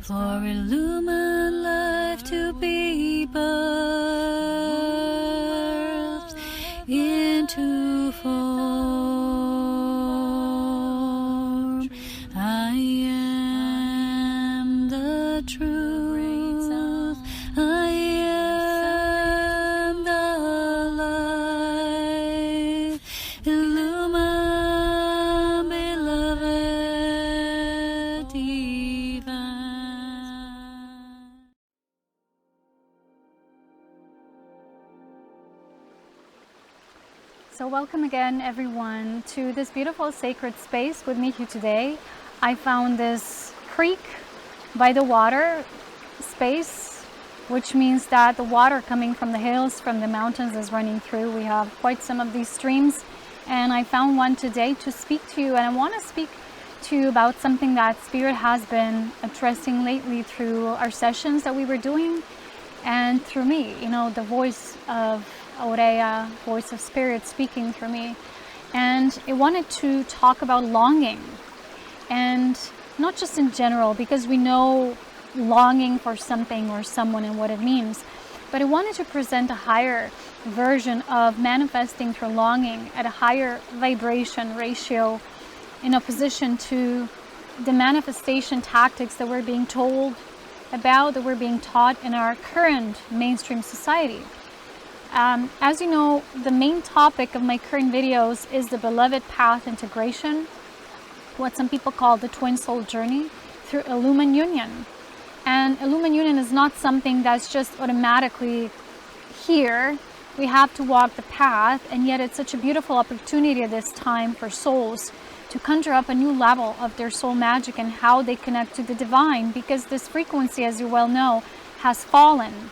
for illumined life to be birthed into form. I am the truth. I am the light. Illumined, beloved divine. So welcome again, everyone, to this beautiful sacred space with me here today. I found this creek by the water space, which means that the water coming from the hills, from the mountains is running through. We have quite some of these streams, and I found one today to speak to you. And I want to speak to you about something that Spirit has been addressing lately through our sessions that we were doing and through me, the voice of Aurea, voice of Spirit speaking through me. And I wanted to talk about longing, and not just in general, because we know longing for something or someone and what it means, but I wanted to present a higher version of manifesting through longing at a higher vibration ratio, in opposition to the manifestation tactics that we're being told about, that we're being taught in our current mainstream society. As you know, the main topic of my current videos is the beloved path integration, what some people call the twin soul journey through Illumined Union. And Illumined Union is not something that's just automatically here. We have to walk the path, and yet it's such a beautiful opportunity at this time for souls to conjure up a new level of their soul magic and how they connect to the divine, because this frequency, as you well know, has fallen.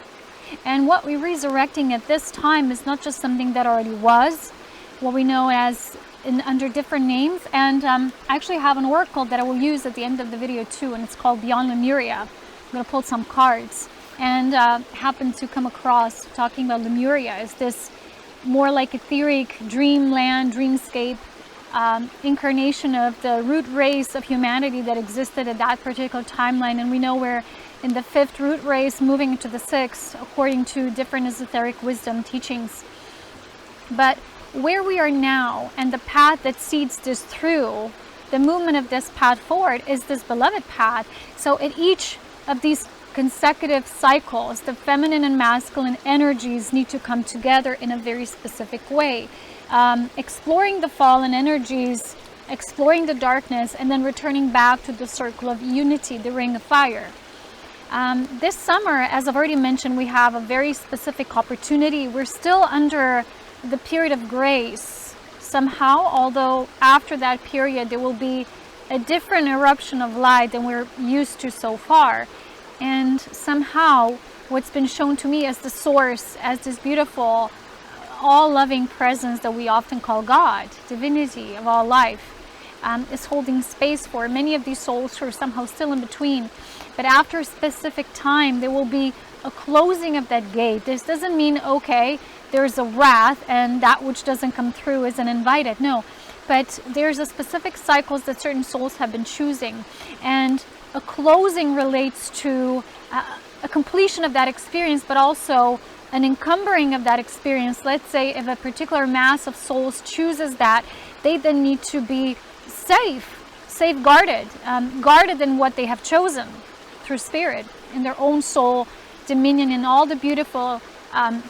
And what we're resurrecting at this time is not just something that already was, what we know as under different names. And I actually have an oracle that I will use at the end of the video too, and it's called Beyond Lemuria. I'm going to pull some cards, and happened to come across talking about Lemuria as this more like etheric dreamland, dreamscape, incarnation of the root race of humanity that existed at that particular timeline. And we know we're in the 5th root race, moving into the 6th, according to different esoteric wisdom teachings. But where we are now, and the path that seeds this through, the movement of this path forward, is this beloved path. So at each of these consecutive cycles, the feminine and masculine energies need to come together in a very specific way. Exploring the fallen energies, exploring the darkness, and then returning back to the circle of unity, the ring of fire. This summer, as I've already mentioned, we have a very specific opportunity. We're still under the period of grace somehow, although after that period there will be a different eruption of light than we're used to so far. And somehow what's been shown to me as the source, as this beautiful, all-loving presence that we often call God, divinity of all life, is holding space for many of these souls who are somehow still in between. But after a specific time, there will be a closing of that gate. This doesn't mean, okay, there's a wrath and that which doesn't come through isn't invited. No, but there's a specific cycles that certain souls have been choosing. And a closing relates to a completion of that experience, but also an encumbering of that experience. Let's say if a particular mass of souls chooses that, they then need to be safeguarded, guarded in what they have chosen through Spirit, in their own soul dominion, and all the beautiful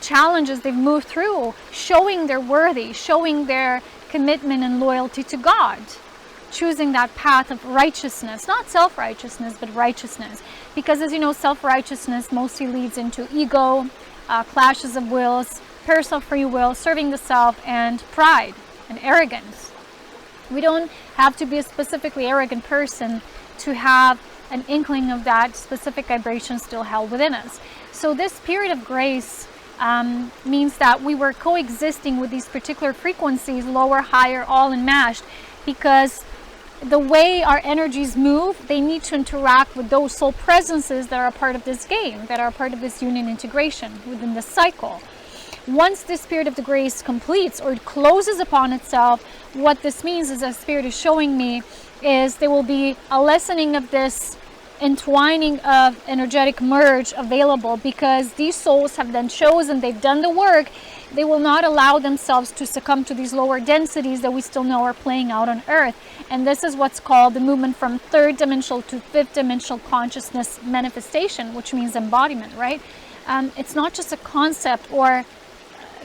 challenges they've moved through, showing they're worthy, showing their commitment and loyalty to God, choosing that path of righteousness, not self-righteousness, but righteousness. Because as you know, self-righteousness mostly leads into ego, clashes of wills, personal free will, serving the self, and pride and arrogance. We don't have to be a specifically arrogant person to have an inkling of that specific vibration still held within us. So this period of grace means that we were coexisting with these particular frequencies, lower, higher, all enmeshed, because the way our energies move, they need to interact with those soul presences that are a part of this game, that are a part of this union integration within the cycle. Once this spirit of the grace completes or it closes upon itself, what this means is, as Spirit is showing me, is there will be a lessening of this entwining of energetic merge available, because these souls have then chosen, they've done the work, they will not allow themselves to succumb to these lower densities that we still know are playing out on Earth. And this is what's called the movement from third dimensional to fifth dimensional consciousness manifestation, which means embodiment, right? It's not just a concept or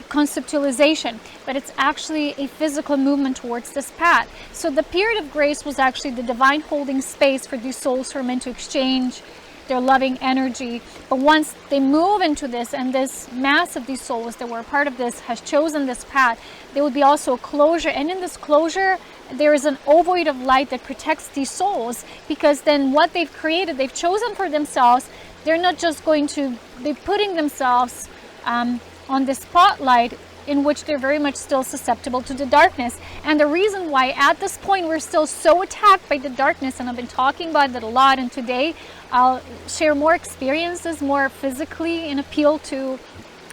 conceptualization, but it's actually a physical movement towards this path. So the period of grace was actually the divine holding space for these souls who are meant to exchange their loving energy. But once they move into this, and this mass of these souls that were a part of this has chosen this path, there would be also a closure. And in this closure, there is an ovoid of light that protects these souls, because then what they've created, they've chosen for themselves. They're not just going to be putting themselves on the spotlight in which they're very much still susceptible to the darkness. And the reason why at this point we're still so attacked by the darkness, and I've been talking about that a lot, and today I'll share more experiences, more physically, and appeal to,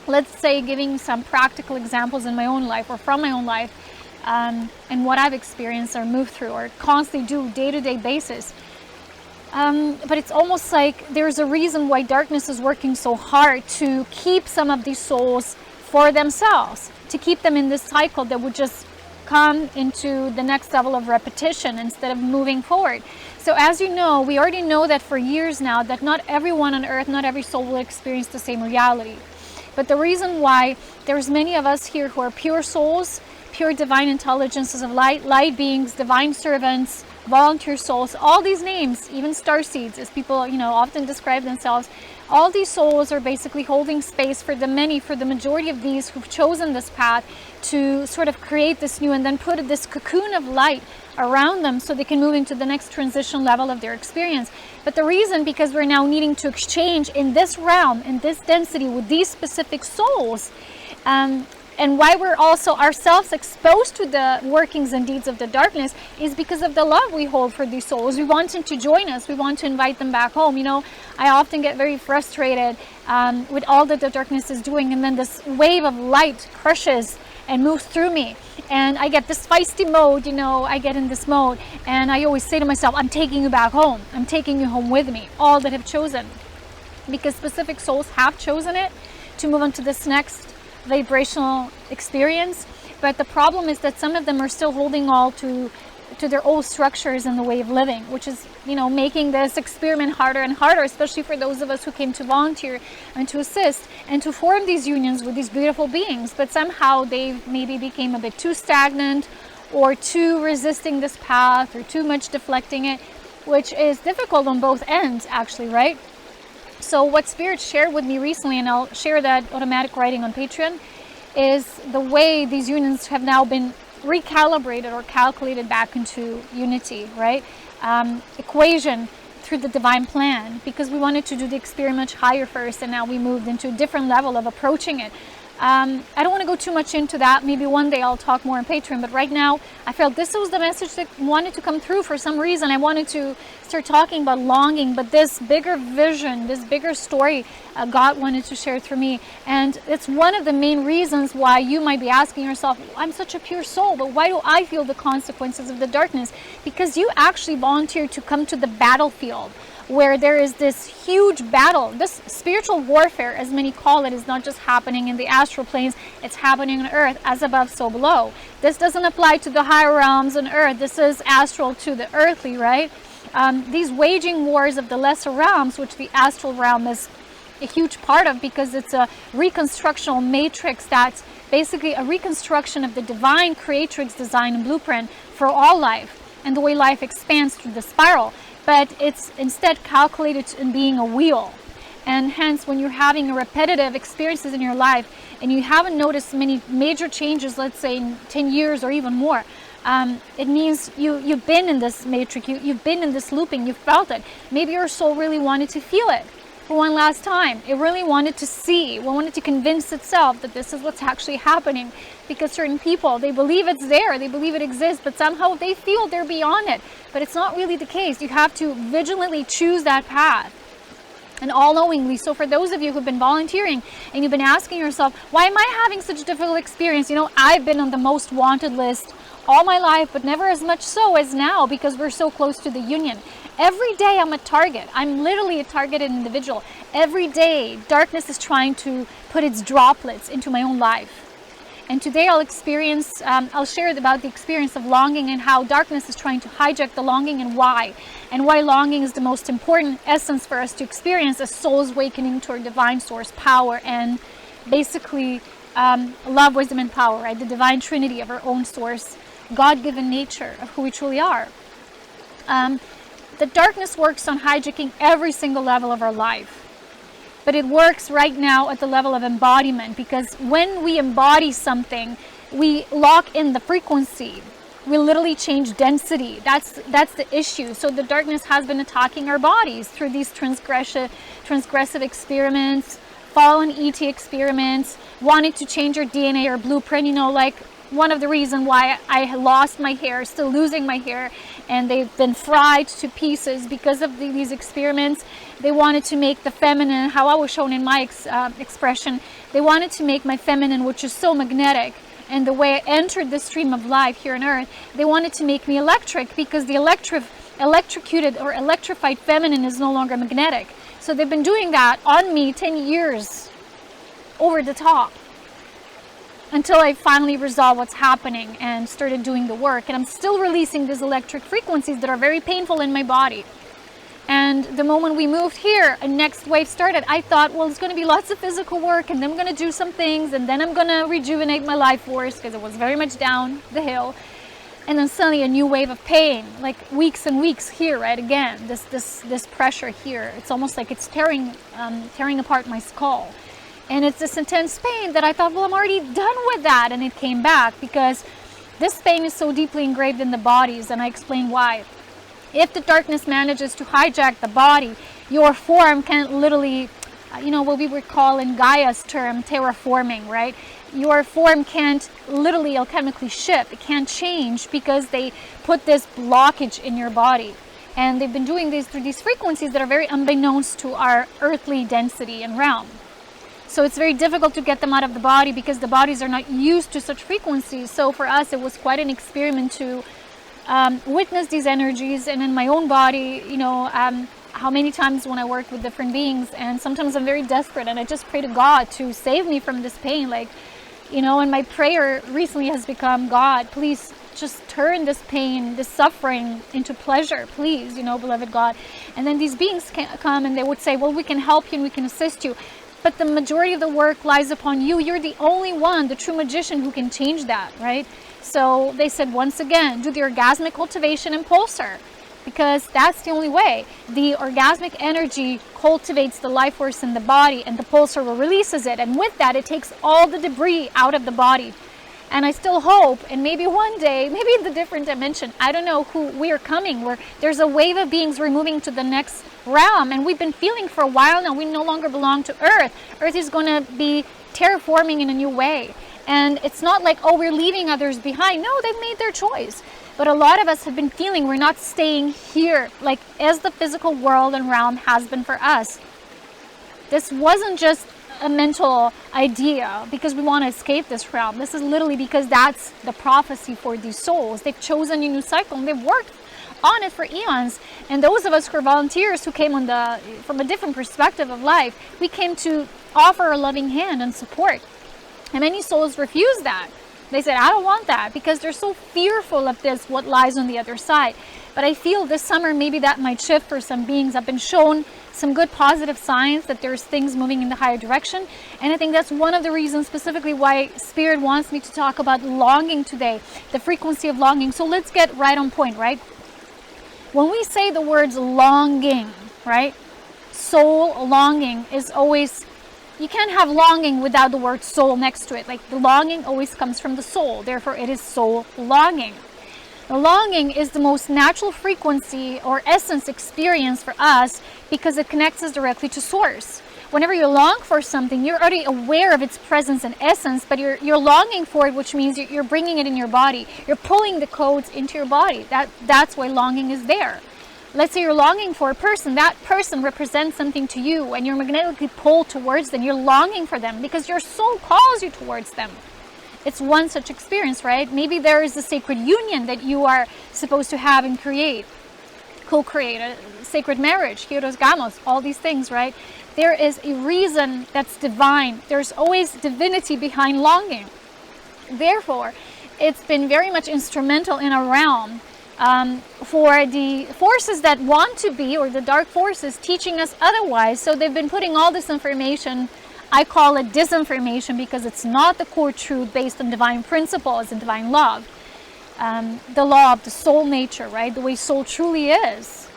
let's say, giving some practical examples in my own life or from my own life, and what I've experienced or moved through or constantly do day-to-day basis. But it's almost like there's a reason why darkness is working so hard to keep some of these souls for themselves, to keep them in this cycle that would just come into the next level of repetition instead of moving forward. So as you know, we already know that for years now, that not everyone on Earth, not every soul will experience the same reality. But the reason why there's many of us here who are pure souls, pure divine intelligences of light, light beings, divine servants, volunteer souls, all these names, even star seeds, as people, often describe themselves, all these souls are basically holding space for the many, for the majority of these who've chosen this path to sort of create this new and then put this cocoon of light around them so they can move into the next transition level of their experience. But the reason, because we're now needing to exchange in this realm, in this density with these specific souls, and why we're also ourselves exposed to the workings and deeds of the darkness, is because of the love we hold for these souls. We want them to join us. We want to invite them back home. I often get very frustrated with all that the darkness is doing, and then this wave of light crushes and moves through me. And I get this feisty mode, I get in this mode. And I always say to myself, I'm taking you back home. I'm taking you home with me, all that have chosen. Because specific souls have chosen it to move on to this next vibrational experience. But the problem is that some of them are still holding all to their old structures and the way of living, which is making this experiment harder and harder, especially for those of us who came to volunteer and to assist and to form these unions with these beautiful beings. But somehow they maybe became a bit too stagnant, or too resisting this path, or too much deflecting it, which is difficult on both ends, actually, right? So what Spirit shared with me recently, and I'll share that automatic writing on Patreon, is the way these unions have now been recalibrated or calculated back into unity, right? Equation through the divine plan, because we wanted to do the experiment much higher first, and now we moved into a different level of approaching it. I don't want to go too much into that. Maybe one day I'll talk more on Patreon, but right now I felt this was the message that wanted to come through. For some reason I wanted to start talking about longing, but this bigger vision, this bigger story, God wanted to share through me. And it's one of the main reasons why you might be asking yourself, I'm such a pure soul, but why do I feel the consequences of the darkness? Because you actually volunteered to come to the battlefield, where there is this huge battle. This spiritual warfare, as many call it, is not just happening in the astral planes, it's happening on Earth, as above, so below. This doesn't apply to the higher realms on Earth. This is astral to the earthly, right? These waging wars of the lesser realms, which the astral realm is a huge part of, because it's a reconstructional matrix that's basically a reconstruction of the divine creatrix design and blueprint for all life, and the way life expands through the spiral. But it's instead calculated in being a wheel. And hence, when you're having repetitive experiences in your life and you haven't noticed many major changes, let's say in 10 years or even more, it means you've been in this matrix, you've been in this looping, you felt it. Maybe your soul really wanted to feel it for one last time. It really wanted to see, wanted to convince itself that this is what's actually happening. Because certain people, they believe it's there, they believe it exists, but somehow they feel they're beyond it. But it's not really the case. You have to vigilantly choose that path, and all-knowingly. So for those of you who've been volunteering and you've been asking yourself, why am I having such a difficult experience? I've been on the most wanted list all my life, but never as much so as now because we're so close to the union. Every day I'm a target. I'm literally a targeted individual. Every day darkness is trying to put its droplets into my own life. And today I'll share about the experience of longing and how darkness is trying to hijack the longing and why longing is the most important essence for us to experience as souls awakening to our divine source power and basically love, wisdom, and power, right? The divine trinity of our own source, God-given nature of who we truly are. The darkness works on hijacking every single level of our life. But it works right now at the level of embodiment, because when we embody something, we lock in the frequency. We literally change density. That's the issue. So the darkness has been attacking our bodies through these transgressive experiments, fallen ET experiments, wanting to change your DNA or blueprint, like one of the reasons why I lost my hair, still losing my hair, and they've been fried to pieces because of these experiments. They wanted to make the feminine, how I was shown in my expression, they wanted to make my feminine, which is so magnetic, and the way I entered the stream of life here on earth, they wanted to make me electric because the electrocuted or electrified feminine is no longer magnetic. So they've been doing that on me 10 years over the top, until I finally resolved what's happening and started doing the work. And I'm still releasing these electric frequencies that are very painful in my body. And the moment we moved here, a next wave started. I thought, well, it's going to be lots of physical work, and then I'm going to do some things, and then I'm going to rejuvenate my life force because it was very much down the hill. And then suddenly a new wave of pain, like weeks and weeks here, right? Again, this pressure here. It's almost like it's tearing apart my skull. And it's this intense pain that I thought, well, I'm already done with that. And it came back because this pain is so deeply engraved in the bodies. And I explain why. If the darkness manages to hijack the body, your form can literally, what we would call in Gaia's term, terraforming, right? Your form can't literally alchemically shift. It can't change because they put this blockage in your body. And they've been doing this through these frequencies that are very unbeknownst to our earthly density and realm. So it's very difficult to get them out of the body because the bodies are not used to such frequencies. So for us, it was quite an experiment to witness these energies. And in my own body, how many times when I work with different beings, and sometimes I'm very desperate and I just pray to God to save me from this pain. And my prayer recently has become, God, please just turn this pain, this suffering into pleasure, please, beloved God. And then these beings can come and they would say, well, we can help you and we can assist you. But the majority of the work lies upon you. You're the only one, the true magician, who can change that, right? So they said, once again, do the orgasmic cultivation and pulsar, because that's the only way. The orgasmic energy cultivates the life force in the body, and the pulsar releases it. And with that, it takes all the debris out of the body. And I still hope, and maybe one day, maybe in the different dimension, I don't know who we are coming, where there's a wave of beings we're moving to the next realm. And we've been feeling for a while now, we no longer belong to Earth. Earth is going to be terraforming in a new way. And it's not like, oh, we're leaving others behind. No, they've made their choice. But a lot of us have been feeling we're not staying here, like as the physical world and realm has been for us. This wasn't just a mental idea because we want to escape this realm. This is literally because that's the prophecy for these souls. They've chosen a new cycle and they've worked on it for eons. And those of us who are volunteers who came from a different perspective of life, we came to offer a loving hand and support. And many souls refused that. They said, I don't want that, because they're so fearful of this, what lies on the other side. But I feel this summer maybe that might shift for some beings. I've been shown some good positive signs that there's things moving in the higher direction. And I think that's one of the reasons specifically why Spirit wants me to talk about longing today, the frequency of longing. So let's get right on point, right? When we say the words longing, right? Soul longing is always, you can't have longing without the word soul next to it. Like the longing always comes from the soul. Therefore, it is soul longing. The longing is the most natural frequency or essence experience for us because it connects us directly to source. Whenever you long for something, you're already aware of its presence and essence, but you're longing for it, which means you're bringing it in your body. You're pulling the codes into your body. That's why longing is there. Let's say you're longing for a person. That person represents something to you, and you're magnetically pulled towards them. You're longing for them because your soul calls you towards them. It's one such experience, right? Maybe there is a sacred union that you are supposed to have and create, co-create, a sacred marriage, Hieros Gamos, all these things, right? There is a reason that's divine. There's always divinity behind longing. Therefore, it's been very much instrumental in our realm for the forces that want to be, or the dark forces, teaching us otherwise. So they've been putting all this information, I call it disinformation, because it's not the core truth based on divine principles and divine love. The law of the soul nature, right? The way soul truly is.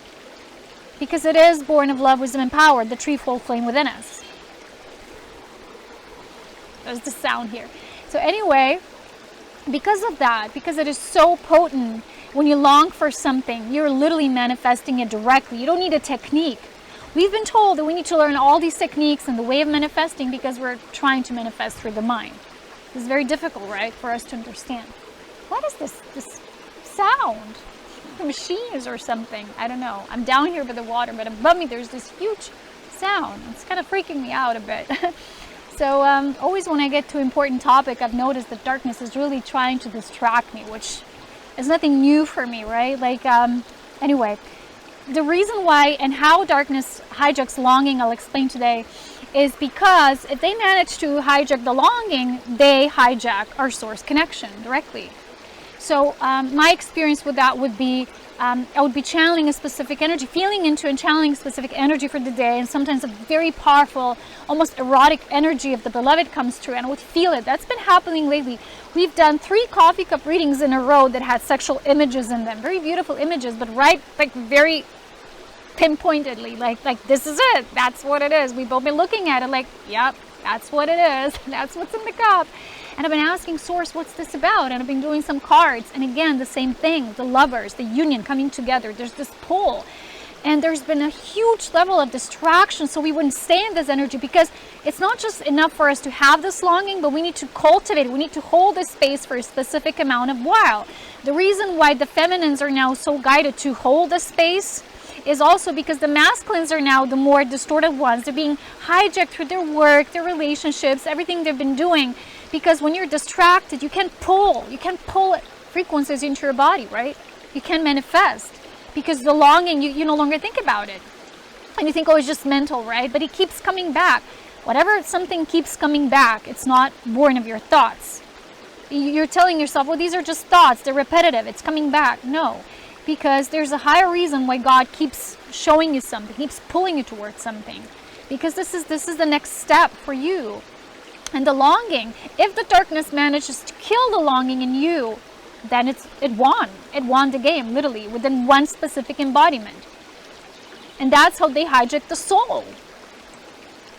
Because it is born of love, wisdom, and power, the threefold flame within us. There's the sound here. So anyway, because of that, because it is so potent, when you long for something, you're literally manifesting it directly. You don't need a technique. We've been told that we need to learn all these techniques and the way of manifesting because we're trying to manifest through the mind. It's very difficult, right, for us to understand. What is this sound? The machines or something. I don't know. I'm down here by the water, but above me there's this huge sound. It's kind of freaking me out a bit. So always when I get to an important topic, I've noticed that darkness is really trying to distract me, which is nothing new for me, right? Like, anyway, the reason why and how darkness hijacks longing, I'll explain today, is because if they manage to hijack the longing, they hijack our source connection directly. So my experience with that would be, I would be channeling a specific energy, feeling into and channeling specific energy for the day, and sometimes a very powerful, almost erotic energy of the beloved comes through, and I would feel it. That's been happening lately. We've done 3 coffee cup readings in a row that had sexual images in them, very beautiful images, but right, like very pinpointedly, like this is it, that's what it is. We've both been looking at it like, yep, that's what it is, that's what's in the cup. And I've been asking Source, what's this about? And I've been doing some cards, and again, the same thing, the lovers, the union coming together, there's this pull. And there's been a huge level of distraction, so we wouldn't stay in this energy, because it's not just enough for us to have this longing, but we need to cultivate it. We need to hold this space for a specific amount of while. The reason why the feminines are now so guided to hold the space is also because the masculines are now the more distorted ones. They're being hijacked through their work, their relationships, everything they've been doing. Because when you're distracted, you can't pull frequencies into your body, right? You can't manifest. Because the longing, you no longer think about it. And you think, oh, it's just mental, right? But it keeps coming back. Whatever something keeps coming back, it's not born of your thoughts. You're telling yourself, well, these are just thoughts, they're repetitive, it's coming back. No, because there's a higher reason why God keeps showing you something, keeps pulling you towards something. Because this is the next step for you. And the longing, if the darkness manages to kill the longing in you, then it won the game, literally, within one specific embodiment. And that's how they hijack the soul.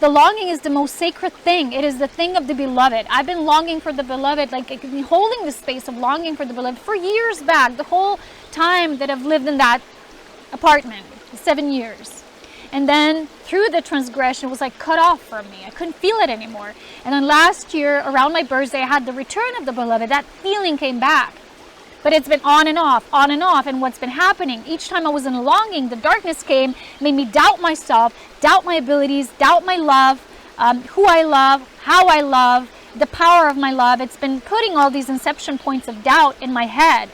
The longing is the most sacred thing. It is the thing of the beloved. I've been longing for the beloved, like I've been holding the space of longing for the beloved for years back, the whole time that I've lived in that apartment, 7 years. And then through the transgression, it was like cut off from me. I couldn't feel it anymore. And then last year, around my birthday, I had the return of the beloved. That feeling came back. But it's been on and off. And what's been happening, each time I was in longing, the darkness came, made me doubt myself, doubt my abilities, doubt my love, who I love, how I love, the power of my love. It's been putting all these inception points of doubt in my head,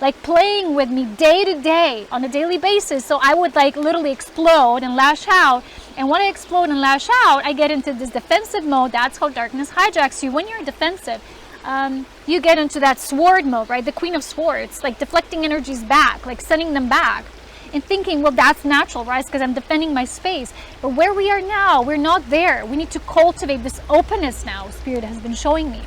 like playing with me day to day on a daily basis. So I would like literally explode and lash out. And when I explode and lash out, I get into this defensive mode. That's how darkness hijacks you. When you're defensive, you get into that sword mode, right? The Queen of Swords, like deflecting energies back, like sending them back and thinking, well, that's natural, right? Because I'm defending my space. But where we are now, we're not there. We need to cultivate this openness now, Spirit has been showing me.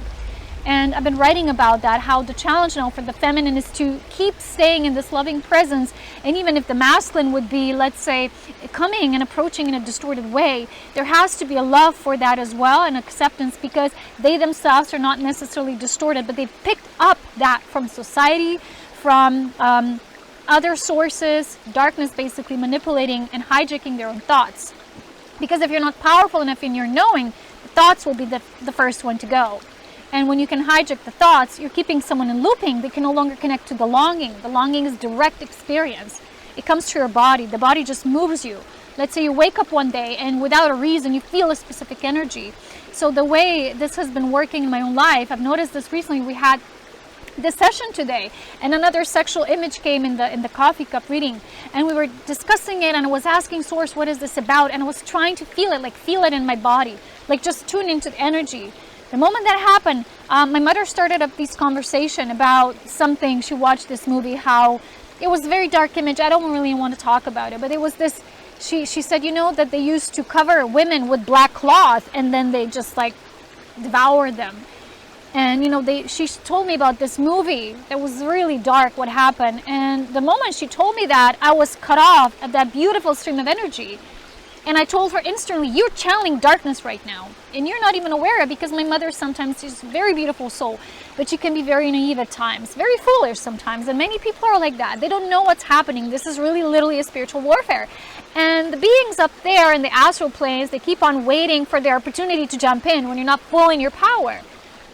And I've been writing about that, how the challenge now for the feminine is to keep staying in this loving presence. And even if the masculine would be, let's say, coming and approaching in a distorted way, there has to be a love for that as well, and acceptance, because they themselves are not necessarily distorted, but they've picked up that from society, from other sources, darkness basically manipulating and hijacking their own thoughts. Because if you're not powerful enough in your knowing, the thoughts will be the first one to go. And when you can hijack the thoughts, you're keeping someone in looping. They can no longer connect to the longing. The longing is direct experience. It comes to your body. The body just moves you. Let's say you wake up one day and without a reason, you feel a specific energy. So the way this has been working in my own life, I've noticed this recently. We had this session today, and another sexual image came in the coffee cup reading, and we were discussing it, and I was asking Source, what is this about? And I was trying to feel it in my body, like just tune into the energy. The moment that happened, my mother started up this conversation about something. She watched this movie, how it was a very dark image. I don't really want to talk about it, but it was this, she said, you know, that they used to cover women with black cloth, and then they just like devoured them. And you know, she told me about this movie that was really dark, what happened. And the moment she told me that, I was cut off at that beautiful stream of energy. And I told her instantly, you're channeling darkness right now. And you're not even aware of it, because my mother sometimes is a very beautiful soul, but she can be very naive at times, very foolish sometimes. And many people are like that. They don't know what's happening. This is really literally a spiritual warfare. And the beings up there in the astral planes, they keep on waiting for their opportunity to jump in when you're not full in your power.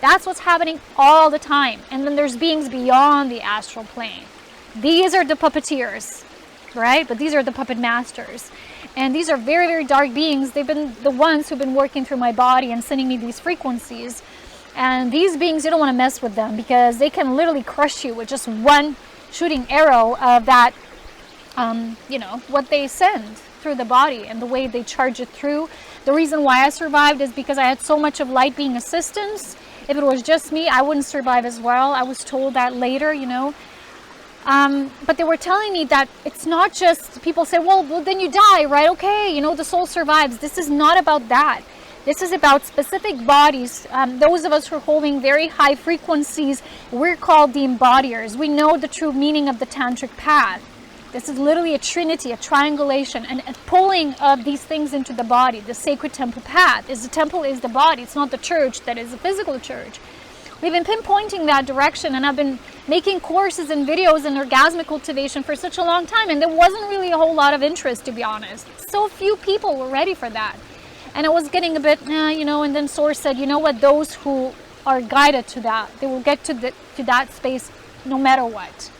That's what's happening all the time. And then there's beings beyond the astral plane. These are the puppeteers, right? But these are the puppet masters. And these are very, very dark beings. They've been the ones who've been working through my body and sending me these frequencies. And these beings, you don't want to mess with them, because they can literally crush you with just one shooting arrow of that, you know, what they send through the body and the way they charge it through. The reason why I survived is because I had so much of light being assistance. If it was just me, I wouldn't survive as well. I was told that later, you know. But they were telling me that it's not just, people say, well, then you die, right? Okay, you know, the soul survives. This is not about that. This is about specific bodies. Those of us who are holding very high frequencies, we're called the embodiers. We know the true meaning of the tantric path. This is literally a trinity, a triangulation, and a pulling of these things into the body. The sacred temple path is the temple, is the body. It's not the church that is the physical church. We've been pinpointing that direction, and I've been making courses and videos in orgasmic cultivation for such a long time, and there wasn't really a whole lot of interest, to be honest. So few people were ready for that. And I was getting a bit, you know, and then Source said, you know what, those who are guided to that, they will get to that space no matter what.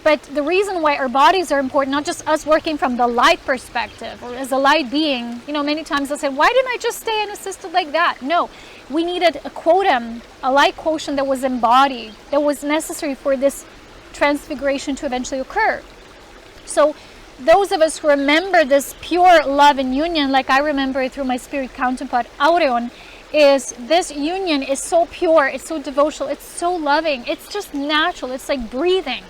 But the reason why our bodies are important, not just us working from the light perspective or as a light being, you know, many times they'll say, why didn't I just stay unassisted like that? No, we needed a quotum, a light quotient that was embodied, that was necessary for this transfiguration to eventually occur. So those of us who remember this pure love and union, like I remember it through my spirit counterpart, Aurea, is this union is so pure, it's so devotional, it's so loving, it's just natural, it's like breathing.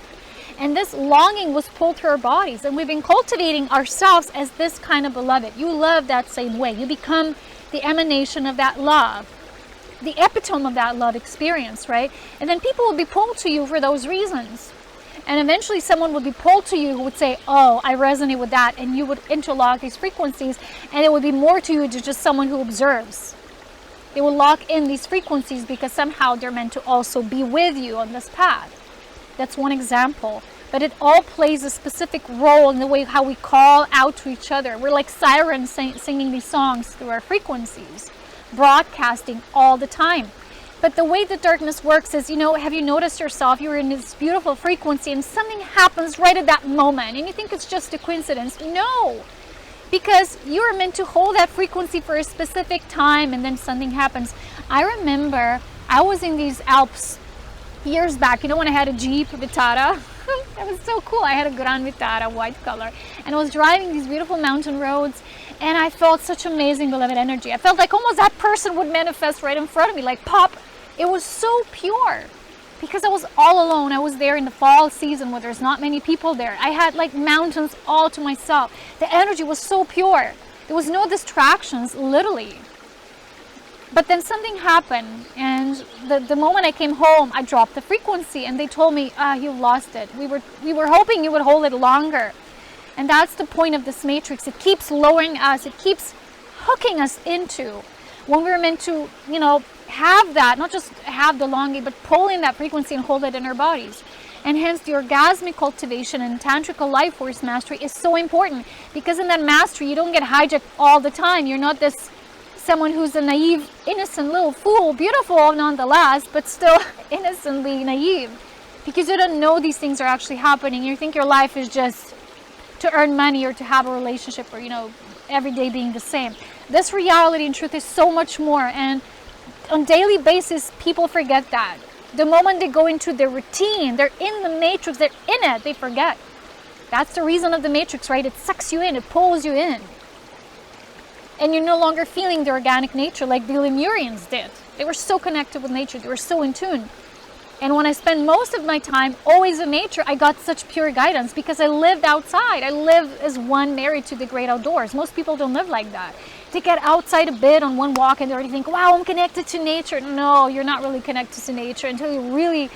And this longing was pulled through our bodies. And we've been cultivating ourselves as this kind of beloved. You love that same way. You become the emanation of that love, the epitome of that love experience, right? And then people will be pulled to you for those reasons. And eventually someone would be pulled to you who would say, oh, I resonate with that. And you would interlock these frequencies. And it would be more to you than just someone who observes. They will lock in these frequencies because somehow they're meant to also be with you on this path. That's one example, but it all plays a specific role in the way how we call out to each other. We're like sirens singing these songs through our frequencies, broadcasting all the time. But the way the darkness works is, you know, have you noticed yourself, you're in this beautiful frequency and something happens right at that moment and you think it's just a coincidence? No, because you're meant to hold that frequency for a specific time and then something happens. I remember I was in these Alps years back, you know, when I had a Jeep Vitara. That was so cool. I had a Gran Vitara, white color, and I was driving these beautiful mountain roads, and I felt such amazing beloved energy. I felt like almost that person would manifest right in front of me, like pop. It was so pure because I was all alone. I was there in the fall season where there's not many people there. I had like mountains all to myself. The energy was so pure. There was no distractions, literally. But then something happened, and the moment I came home, I dropped the frequency, and they told me, you lost it. We were hoping you would hold it longer. And that's the point of this matrix. It keeps lowering us. It keeps hooking us into when we're meant to, you know, have that, not just have the longing, but pull in that frequency and hold it in our bodies. And hence the orgasmic cultivation and tantrical life force mastery is so important, because in that mastery, you don't get hijacked all the time. You're not this someone who's a naive, innocent little fool, beautiful nonetheless, but still innocently naive, because you don't know these things are actually happening. You think your life is just to earn money or to have a relationship or, you know, every day being the same. This reality in truth is so much more, and on daily basis people forget that. The moment they go into their routine, they're in the matrix, they're in it, they forget. That's the reason of the matrix, right? It sucks you in, it pulls you in. And you're no longer feeling the organic nature like the Lemurians did. They were so connected with nature, they were so in tune. And when I spend most of my time always in nature, I got such pure guidance because I lived outside. I live as one married to the great outdoors. Most people don't live like that. They get outside a bit on one walk and they already think, wow, I'm connected to nature. No, you're not really connected to nature until you really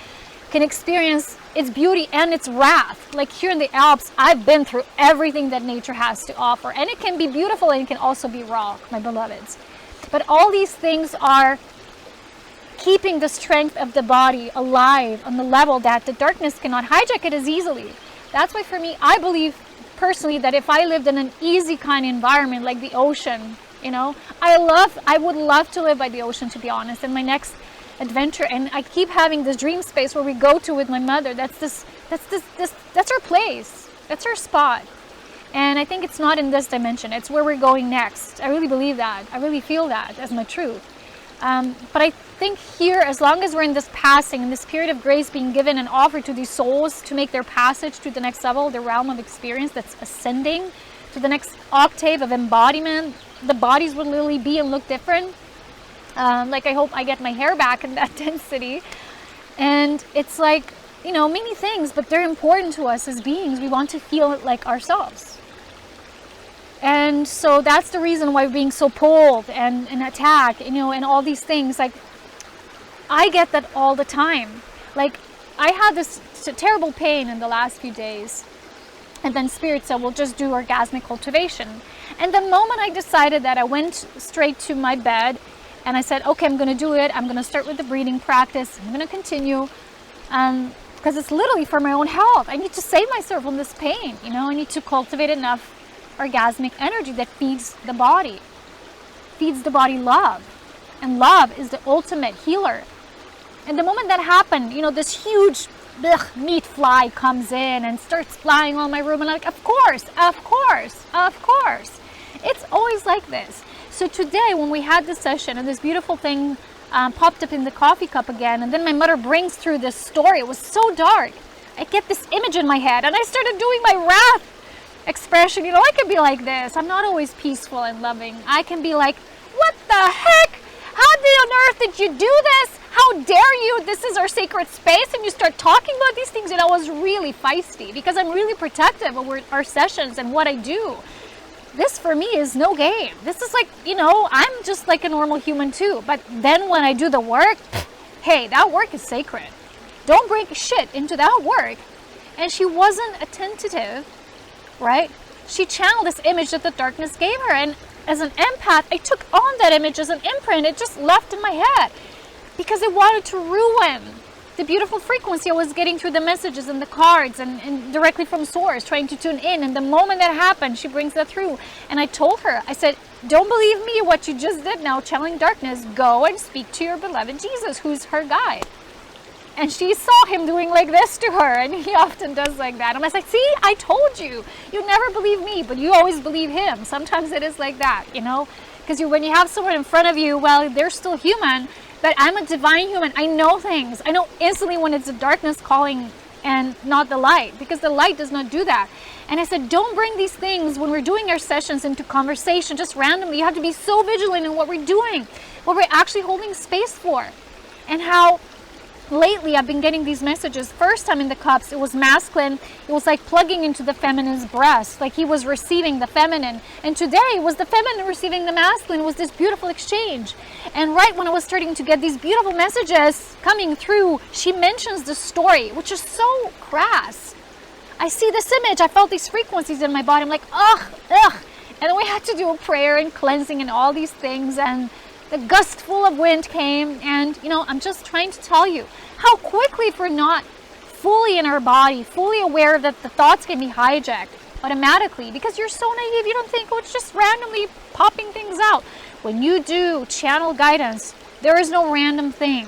can experience its beauty and its wrath. Like here in the Alps, I've been through everything that nature has to offer. And it can be beautiful and it can also be raw, my beloveds. But all these things are keeping the strength of the body alive on the level that the darkness cannot hijack it as easily. That's why for me, I believe personally that if I lived in an easy kind of environment like the ocean, you know, I would love to live by the ocean, to be honest, in my next adventure. And I keep having this dream space where we go to with my mother. That's our place. That's our spot. And I think it's not in this dimension. It's where we're going next. I really believe that. I really feel that as my truth. But I think here, as long as we're in this passing, in this period of grace being given and offered to these souls to make their passage to the next level, the realm of experience that's ascending to the next octave of embodiment, the bodies will literally be and look different. Like I hope I get my hair back in that density. And it's like, you know, many things, but they're important to us as beings. We want to feel it like ourselves. And so that's the reason why we're being so pulled and attacked, you know, and all these things. Like, I get that all the time. Like, I had this terrible pain in the last few days. And then Spirit said, we'll just do orgasmic cultivation. And the moment I decided that, I went straight to my bed and I said, okay, I'm going to do it. I'm going to start with the breathing practice. I'm going to continue. Because it's literally for my own health. I need to save myself from this pain. You know, I need to cultivate enough orgasmic energy that feeds the body love, and love is the ultimate healer. And the moment that happened, you know, this huge meat fly comes in and starts flying on my room, and I'm like, of course, it's always like this. So today when we had this session and this beautiful thing popped up in the coffee cup again, and then my mother brings through this story, it was so dark, I get this image in my head and I started doing my wrath expression. You know, I can be like this. I'm not always peaceful and loving. I can be like, what the heck? How on earth did you do this? How dare you? This is our sacred space. And you start talking about these things. And I was really feisty because I'm really protective of our sessions and what I do. This for me is no game. This is like, you know, I'm just like a normal human too. But then when I do the work, hey, that work is sacred. Don't bring shit into that work. And she wasn't attentive. Right? She channeled this image that the darkness gave her, and as an empath, I took on that image as an imprint. It just left in my head because it wanted to ruin the beautiful frequency I was getting through the messages and the cards and directly from source, trying to tune in. And the moment that happened, she brings that through. And I told her, I said, don't believe me what you just did now, channeling darkness. Go and speak to your beloved Jesus, who's her guide. And she saw him doing like this to her, and he often does like that. And I was like, see, I told you. You never believe me, but you always believe him. Sometimes it is like that, you know? Because when you have someone in front of you, well, they're still human, but I'm a divine human. I know things. I know instantly when it's the darkness calling and not the light, because the light does not do that. And I said, don't bring these things when we're doing our sessions into conversation just randomly. You have to be so vigilant in what we're doing, what we're actually holding space for. And how lately I've been getting these messages. First time in the cups, it was masculine. It was like plugging into the feminine's breast, like he was receiving the feminine. And today it was the feminine receiving the masculine. It was this beautiful exchange. And right when I was starting to get these beautiful messages coming through, she mentions the story, which is so crass. I see this image. I felt these frequencies in my body. I'm like, ugh. And then we had to do a prayer and cleansing and all these things. And the gust full of wind came, and you know, I'm just trying to tell you how quickly, if we're not fully in our body, fully aware that the thoughts can be hijacked automatically, because you're so naive, you don't think, oh, it's just randomly popping things out. When you do channel guidance, there is no random thing.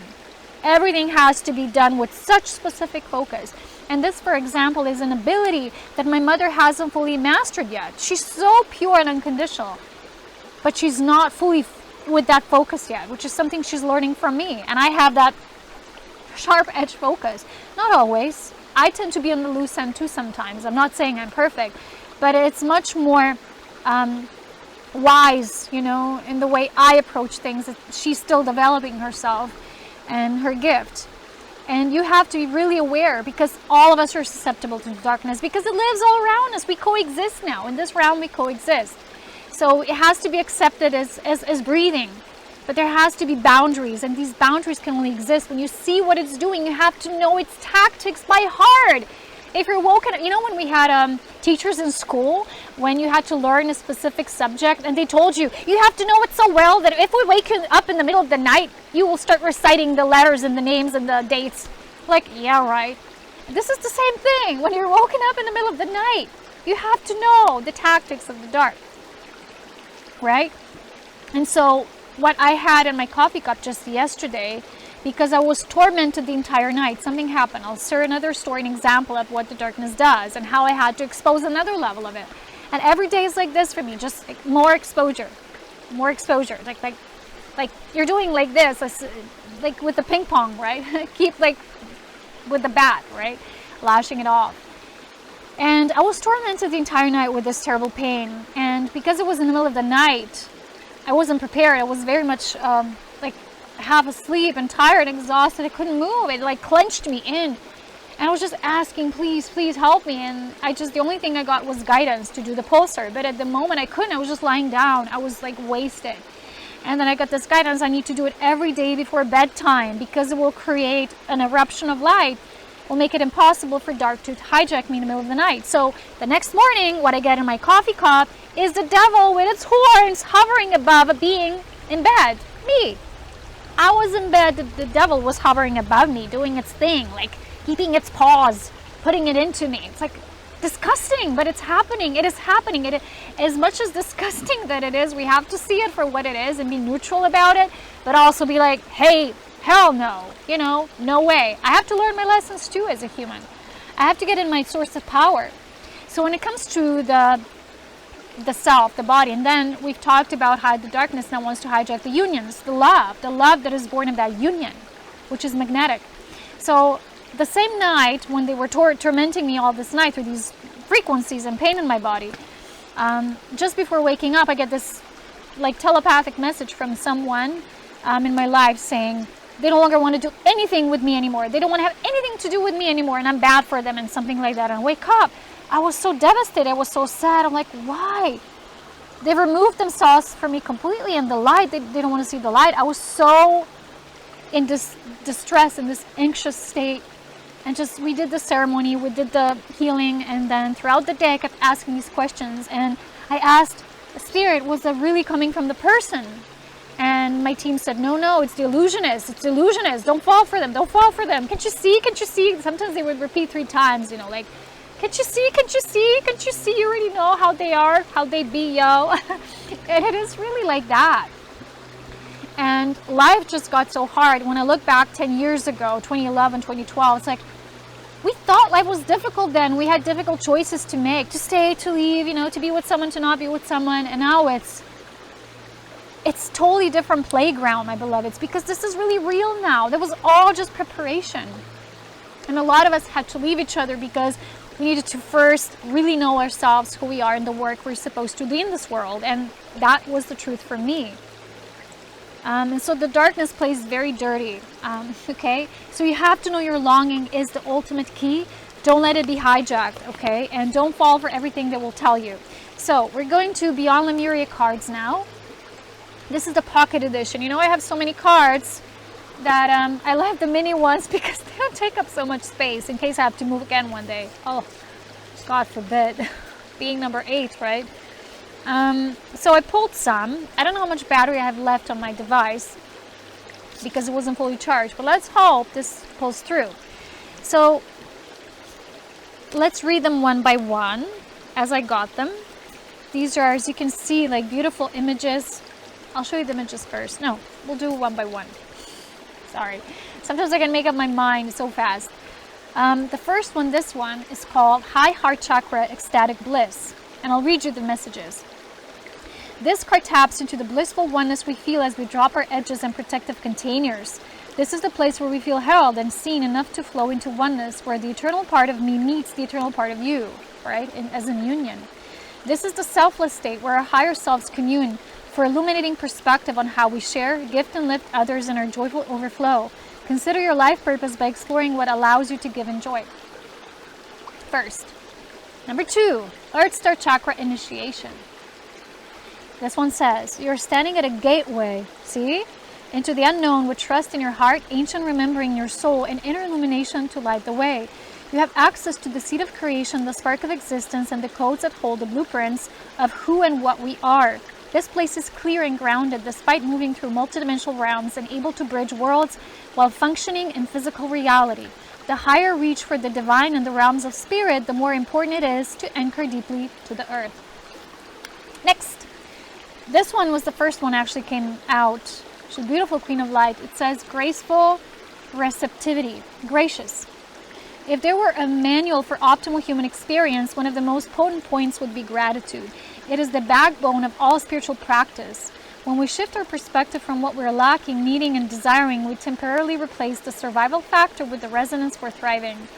Everything has to be done with such specific focus. And this, for example, is an ability that my mother hasn't fully mastered yet. She's so pure and unconditional, but she's not fully with that focus yet, which is something she's learning from me. And I have that sharp edge focus. Not always. I tend to be on the loose end too sometimes. I'm not saying I'm perfect, but it's much more wise, you know, in the way I approach things. She's still developing herself and her gift. And you have to be really aware, because all of us are susceptible to darkness, because it lives all around us. We coexist now. In this realm, we coexist. So it has to be accepted as breathing. But there has to be boundaries, and these boundaries can only exist when you see what it's doing. You have to know its tactics by heart. If you're woken, you know, when we had teachers in school, when you had to learn a specific subject, and they told you, you have to know it so well that if we wake you up in the middle of the night, you will start reciting the letters and the names and the dates. Like, yeah, right. This is the same thing. When you're woken up in the middle of the night, you have to know the tactics of the dark, right? And so what I had in my coffee cup just yesterday, because I was tormented the entire night, something happened. I'll share another story, an example of what the darkness does and how I had to expose another level of it. And every day is like this for me, just like more exposure, more exposure. Like you're doing like this, like with the ping pong, right? Keep like with the bat, right? Lashing it off. And I was tormented the entire night with this terrible pain. And because it was in the middle of the night, I wasn't prepared. I was very much like half asleep and tired and exhausted. I couldn't move. It like clenched me in. And I was just asking, please, please help me. And the only thing I got was guidance to do the pulsar. But at the moment I couldn't. I was just lying down. I was like wasted. And then I got this guidance. I need to do it every day before bedtime, because it will create an eruption of light. Will make it impossible for dark to hijack me in the middle of the night. So the next morning, what I get in my coffee cup is the devil with its horns hovering above a being in bed. Me. I was in bed. The devil was hovering above me, doing its thing, like keeping its paws, putting it into me. It's like disgusting, but it's happening. It is happening. As much as disgusting that it is, we have to see it for what it is and be neutral about it, but also be like, hey, hell no, you know, no way. I have to learn my lessons too as a human. I have to get in my source of power. So when it comes to the self, the body, and then we've talked about how the darkness now wants to hijack the unions, the love that is born of that union, which is magnetic. So the same night when they were tormenting me all this night through these frequencies and pain in my body, just before waking up, I get this like telepathic message from someone in my life saying they no longer want to do anything with me anymore. They don't want to have anything to do with me anymore, and I'm bad for them and something like that. And I wake up. I was so devastated. I was so sad. I'm like, why? They removed themselves from me completely in the light. They don't want to see the light. I was so in distress, in this anxious state. And we did the ceremony, we did the healing, and then throughout the day I kept asking these questions. And I asked, Spirit, was that really coming from the person? And my team said, no, it's the illusionist. It's the illusionist. Don't fall for them. Don't fall for them. Can't you see? Can't you see? Sometimes they would repeat 3 times, you know, like, can't you see? Can't you see? Can't you see? You already know how they are, how they be, yo. And it is really like that. And life just got so hard. When I look back 10 years ago, 2011, 2012, it's like, we thought life was difficult then. We had difficult choices to make, to stay, to leave, you know, to be with someone, to not be with someone. And now it's totally different playground, my beloveds, because this is really real now. That was all just preparation. And a lot of us had to leave each other because we needed to first really know ourselves, who we are, and the work we're supposed to do in this world. And that was the truth for me. And so the darkness plays very dirty, okay? So you have to know your longing is the ultimate key. Don't let it be hijacked, okay? And don't fall for everything they will tell you. So we're going to Beyond Lemuria cards now. This is the pocket edition. You know, I have so many cards that I left the mini ones because they don't take up so much space in case I have to move again one day. Oh, God forbid. Being number 8, right? So I pulled some. I don't know how much battery I have left on my device because it wasn't fully charged, but let's hope this pulls through. So let's read them one by one as I got them. These are, as you can see, like beautiful images. I'll show you the images first. No, we'll do one by one. Sorry. Sometimes I can make up my mind so fast. The first one, this one, is called High Heart Chakra Ecstatic Bliss. And I'll read you the messages. This card taps into the blissful oneness we feel as we drop our edges and protective containers. This is the place where we feel held and seen enough to flow into oneness, where the eternal part of me meets the eternal part of you, right? As in union. This is the selfless state where our higher selves commune for illuminating perspective on how we share, gift, and lift others in our joyful overflow. Consider your life purpose by exploring what allows you to give and joy. First. Number 2, Earth Star Chakra Initiation. This one says, you're standing at a gateway, see? Into the unknown with trust in your heart, ancient remembering your soul, and inner illumination to light the way. You have access to the seed of creation, the spark of existence, and the codes that hold the blueprints of who and what we are. This place is clear and grounded despite moving through multidimensional realms and able to bridge worlds while functioning in physical reality. The higher reach for the divine and the realms of spirit, the more important it is to anchor deeply to the earth. Next. This one was the first one actually came out. She's a beautiful Queen of Light. It says graceful receptivity, gracious. If there were a manual for optimal human experience, one of the most potent points would be gratitude. It is the backbone of all spiritual practice. When we shift our perspective from what we're lacking, needing, and desiring, we temporarily replace the survival factor with the resonance for thriving.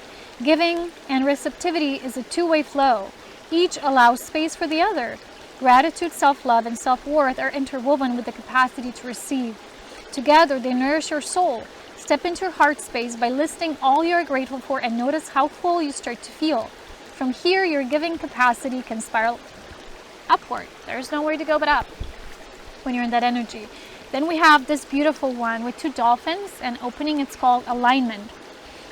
Giving and receptivity is a two-way flow. Each allows space for the other. Gratitude, self-love, and self-worth are interwoven with the capacity to receive. Together, they nourish your soul. Step into your heart space by listing all you are grateful for and notice how full you start to feel. From here, your giving capacity can spiral upward. There's nowhere to go but up when you're in that energy. Then we have this beautiful one with 2 dolphins, and opening, it's called alignment.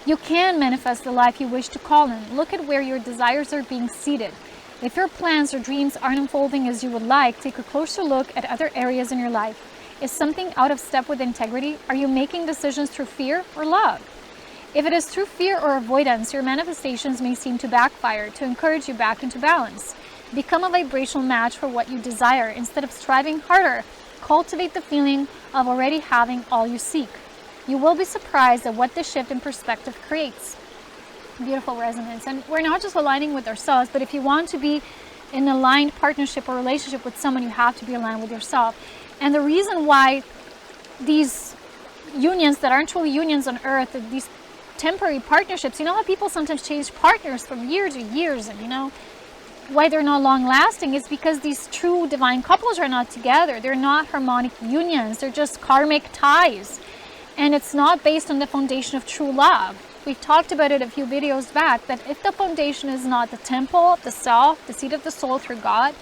You can manifest the life you wish to call in. Look at where your desires are being seated. If your plans or dreams aren't unfolding as you would like, take a closer look at other areas in your life. Is something out of step with integrity? Are you making decisions through fear or love? If it is through fear or avoidance, your manifestations may seem to backfire. To encourage you back into balance, become a vibrational match for what you desire. Instead of striving harder, cultivate the feeling of already having all you seek. You will be surprised at what this shift in perspective creates. Beautiful resonance. And we're not just aligning with ourselves, but if you want to be in aligned partnership or relationship with someone, you have to be aligned with yourself. And the reason why these unions that aren't truly unions on earth, these temporary partnerships, you know how people sometimes change partners from year to years, and you know why they're not long lasting is because these true divine couples are not together. They're not harmonic unions. They're just karmic ties. And it's not based on the foundation of true love. We talked about it a few videos back, that if the foundation is not the temple, the self, the seat of the soul through God,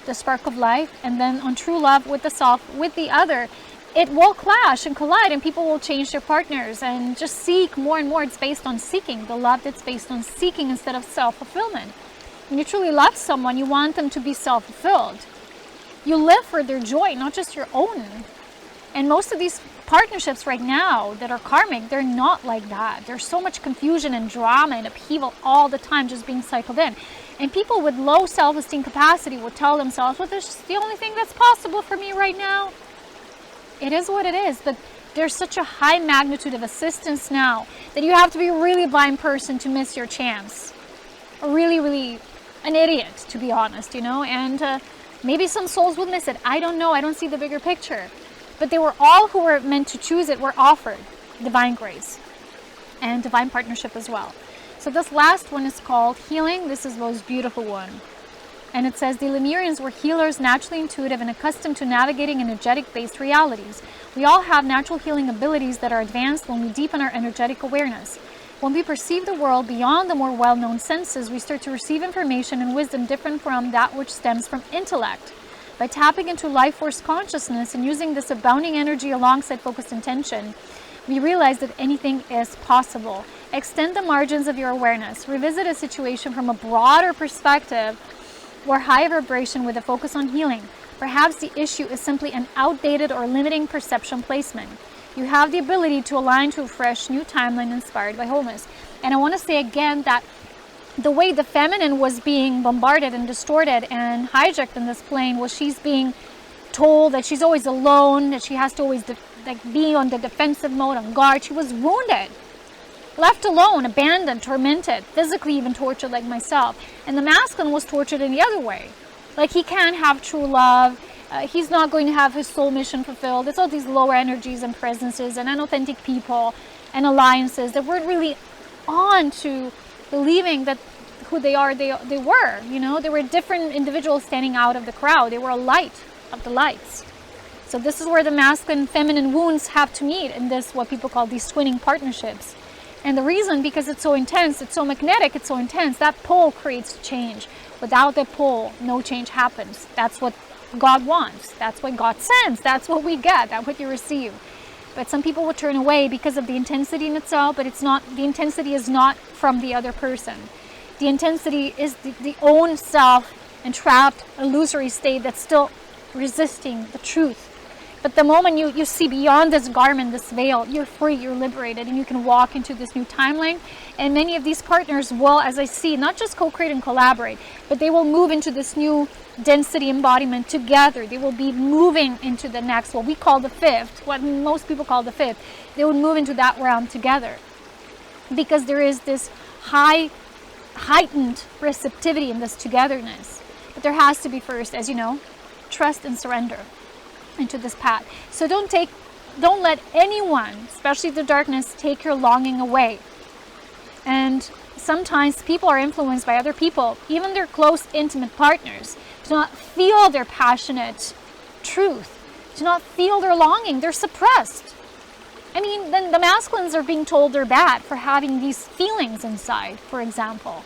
the spark of life, and then on true love with the self, with the other, it will clash and collide, and people will change their partners and just seek more and more. It's based on seeking, the love that's based on seeking instead of self-fulfillment. When you truly love someone, you want them to be self-fulfilled. You live for their joy, not just your own. And most of these partnerships right now that are karmic, they're not like that. There's so much confusion and drama and upheaval all the time just being cycled in. And people with low self-esteem capacity will tell themselves, well, this is the only thing that's possible for me right now. It is what it is, but there's such a high magnitude of assistance now that you have to be a really blind person to miss your chance. Really, really an idiot, to be honest, you know, and maybe some souls will miss it. I don't know. I don't see the bigger picture. But they were all who were meant to choose it were offered divine grace and divine partnership as well. So this last one is called healing. This is the most beautiful one. And it says, the Lemurians were healers, naturally intuitive and accustomed to navigating energetic-based realities. We all have natural healing abilities that are advanced when we deepen our energetic awareness. When we perceive the world beyond the more well-known senses, we start to receive information and wisdom different from that which stems from intellect. By tapping into life force consciousness and using this abounding energy alongside focused intention, we realize that anything is possible. Extend the margins of your awareness. Revisit a situation from a broader perspective or high vibration with a focus on healing. Perhaps the issue is simply an outdated or limiting perception placement. You have the ability to align to a fresh new timeline inspired by wholeness. And I want to say again that the way the feminine was being bombarded and distorted and hijacked in this plane was she's being told that she's always alone, that she has to always be on the defensive mode, on guard. She was wounded. left alone, abandoned, tormented, physically even tortured like myself. And the masculine was tortured in the other way. Like he can't have true love. He's not going to have his soul mission fulfilled. It's all these lower energies and presences and unauthentic people and alliances that weren't really on to believing that who they are, they were. You know, they were different individuals standing out of the crowd. They were a light of the lights. So this is where the masculine feminine wounds have to meet in this, what people call these twinning partnerships. And the reason, because it's so intense, it's so magnetic, it's so intense, that pull creates change. Without that pull, no change happens. That's what God wants. That's what God sends. That's what we get. That's what you receive. But some people will turn away because of the intensity in itself, but it's not, the intensity is not from the other person. The intensity is the own self entrapped, illusory state that's still resisting the truth. But the moment you see beyond this garment, this veil, you're free, you're liberated, and you can walk into this new timeline. And many of these partners will, as I see, not just co-create and collaborate, but they will move into this new density embodiment together. They will be moving into the next, what we call the fifth, what most people call the fifth. They will move into that realm together. Because there is this heightened receptivity in this togetherness. But there has to be first, as you know, trust and surrender into this path. So don't let anyone, especially the darkness, take your longing away. And sometimes people are influenced by other people, even their close, intimate partners, do not feel their passionate truth, do not feel their longing. They're suppressed. I mean, then the masculines are being told they're bad for having these feelings inside, for example.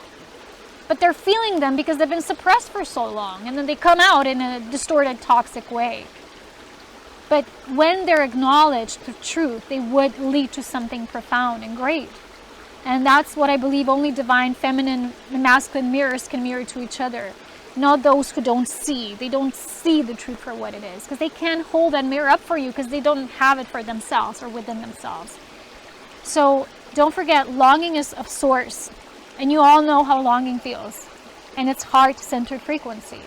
But they're feeling them because they've been suppressed for so long, and then they come out in a distorted, toxic way. But when they're acknowledged the truth, they would lead to something profound and great. And that's what I believe only divine feminine and masculine mirrors can mirror to each other. Not those who don't see. They don't see the truth for what it is. Because they can't hold that mirror up for you because they don't have it for themselves or within themselves. So don't forget, longing is of source. And you all know how longing feels. And it's heart-centered frequency.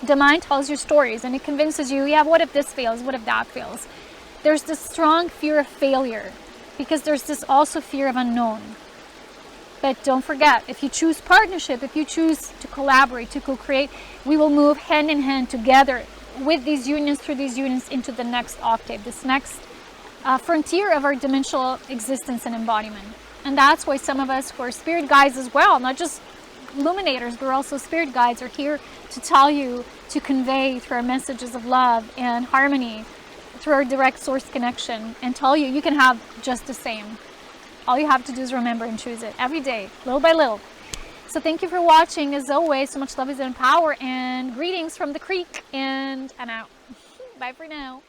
The mind tells you stories and it convinces you, yeah, what if this fails? What if that fails? There's this strong fear of failure because there's this also fear of unknown. But don't forget, if you choose partnership, if you choose to collaborate, to co-create, we will move hand in hand together with these unions, through these unions, into the next octave, this next frontier of our dimensional existence and embodiment. And that's why some of us who are spirit guides as well, not just illuminators, but also spirit guides, are here to tell you, to convey through our messages of love and harmony, through our direct source connection, and tell you you can have just the same. All you have to do is remember and choose it every day, little by little. So thank you for watching. As always, so much love is in power, and greetings from the creek, and I'm out. Bye for now.